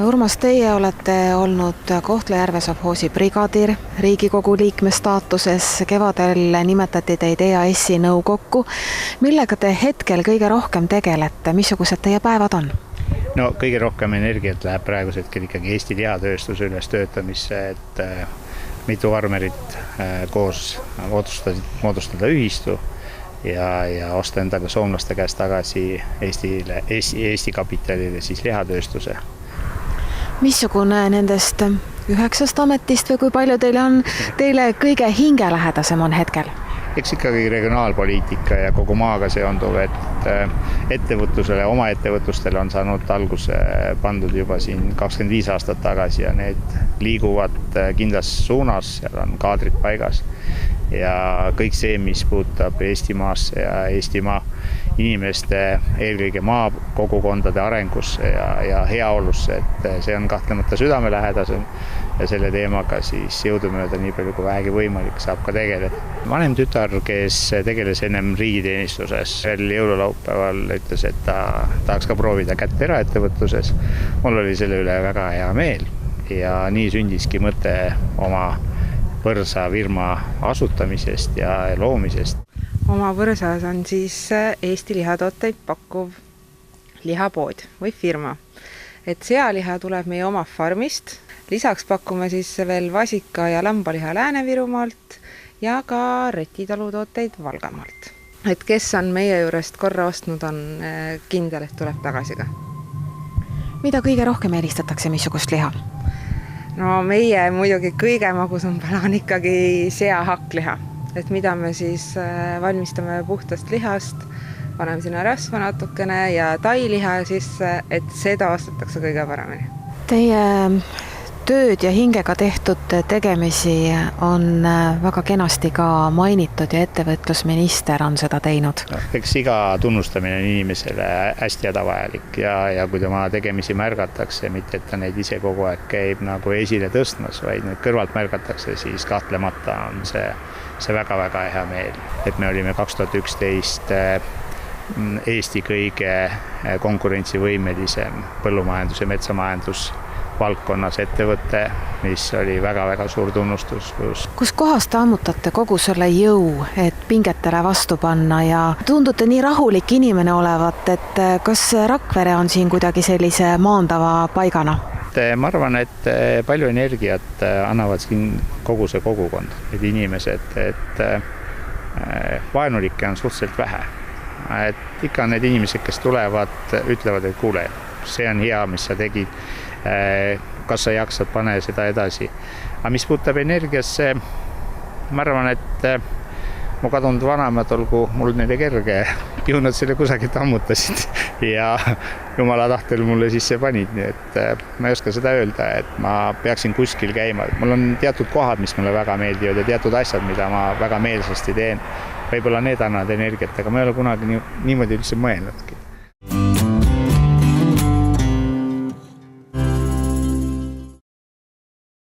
Urmas, teie olete olnud Kohtla-Järve sovhoosi brigadir Riigikogu liikme staatuses. Kevadel nimetati teid EAS-i nõukokku. Millega te hetkel kõige rohkem tegelete? Missugused teie päevad on? No kõige rohkem energiat läheb praegusel hetkel ikkagi Eesti lihatööstuse üles töötamisse, et mitu farmerit koos moodustada ühistu ja osta endaga soomlaste käest tagasi Eesti kapitalile siis lihatööstuse. Missugune nendest 9 ametist või kui palju teile kõige hingelähedasem on hetkel? Eks ikkagi regionaalpoliitika ja kogu maaga seonduv, et ettevõtlusele, oma ettevõtlustele on saanud alguse pandud juba siin 25 aastat tagasi ja need liiguvad kindlas suunas, seal on kaadrid paigas. Ja kõik see, mis puudutab Eestimaasse ja Eestimaa inimeste, eelkõige maakogukondade arengusse ja heaolusse, et see on kahtlemata südamelähedasem ja selle teemaga siis jõudumööda nii palju kui vähegi võimalik saab ka tegeleda. Vanem tütar, kes tegeles ennem riigiteenistuses, jõululaupäeval ütles, et ta tahaks ka proovida kätt eraettevõtluses. Mul oli selle üle väga hea meel ja nii sündiski mõte oma võrsa firma asutamisest ja loomisest. Oma võrsas on siis Eesti lihatooteid pakkuv lihapood või firma. Et sealiha tuleb meie oma farmist. Lisaks pakume siis veel vasika ja lambaliha Lääne-Virumaalt ja ka retitalutooteid Valgamaalt. Et kes on meie juurest korra ostnud, on kindel, et tuleb tagasi ka. Mida kõige rohkem eelistatakse, missugust liha? No meie muidugi kõige magusam pala on ikkagi seahakkliha, et mida me siis valmistame puhtast lihast, paneme sinna rasva natukene ja tailiha sisse, et seda ostetakse kõige paremini. Teie tööd ja hingega tehtud tegemisi on väga kenasti ka mainitud ja ettevõtlusminister on seda teinud. Eks iga tunnustamine on inimesele hästi hädavajalik ja kui tema tegemisi märgatakse, mitte et ta neid ise kogu aeg käib nagu esile tõstmas, vaid neid kõrvalt märgatakse, siis kahtlemata on see väga-väga hea meel. Et me olime 2011 Eesti kõige konkurentsivõimelisem põllumajandus- ja metsamajandus valdkonnas ettevõte, mis oli väga-väga suur tunnustus. Kus kohas te ammutate kogu selle jõu, et pingetele vastu panna ja tundute nii rahulik inimene olevat, et kas Rakvere on siin kuidagi sellise maandava paigana? Ma arvan, et palju energiat annavad siin kogu see kogukond, need inimesed, et vaenulikke on suhteliselt vähe. Et ikka need inimesed, kes tulevad, ütlevad, et kuule, see on hea, mis sa tegid, kas sa jaksad, pane seda edasi. Aga mis puudutab energiasse, ma arvan, et mu kadunud vanemad, olgu mul neile kerge, ju nad selle kusagilt ammutasid ja jumala tahtel mulle sisse panid, nii et ma ei oska seda öelda, et ma peaksin kuskil käima. Mul on teatud kohad, mis mulle väga meeldivad ja teatud asjad, mida ma väga meelsasti teen. Võib-olla need annavad energiat, aga ma ei ole kunagi niimoodi üldse mõelnudki.